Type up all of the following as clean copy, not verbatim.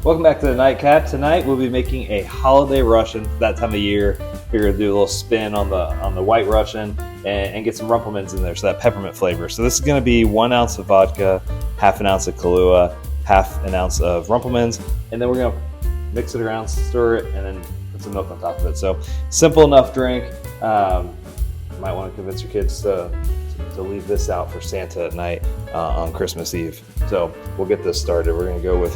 Welcome back to the Nightcap. Tonight we'll be making a holiday Russian for that time of year. We're gonna do a little spin on the white Russian and get some Rumplemans in there, so that peppermint flavor. So this is gonna be 1 ounce of vodka, half an ounce of Kahlua, half an ounce of Rumplemans, and then we're gonna mix it around, stir it, and then put some milk on top of it. So simple enough drink. You might want to convince your kids to leave this out for Santa at night on Christmas Eve. So we'll get this started. We're gonna go with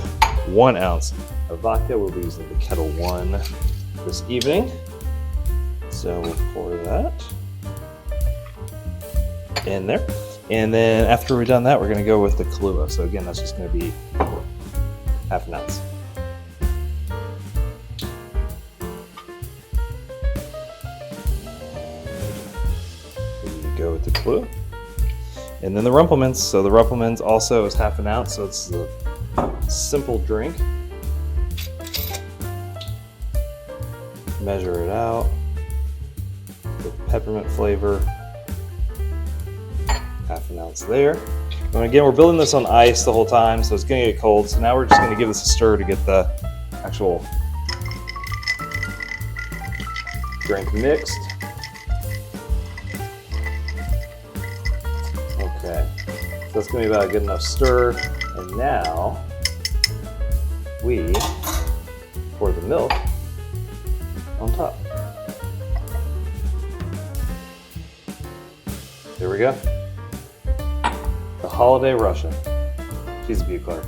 1 ounce of vodka. We'll be using the Kettle One this evening. So we'll pour that in there. And then after we've done that, we're gonna go with the Kahlua. So again, that's just gonna be half an ounce. Go with the Kahlua. And then the Rumplemans. So the Rumplemans also is half an ounce, so it's the simple drink. Measure it out. The peppermint flavor. Half an ounce there. And again, we're building this on ice the whole time, so it's gonna get cold. So now we're just gonna give this a stir to get the actual drink mixed. Okay, so that's gonna be about a good enough stir. And now we pour the milk on top. There we go. The Holiday Russian. She's a beauty, Clark.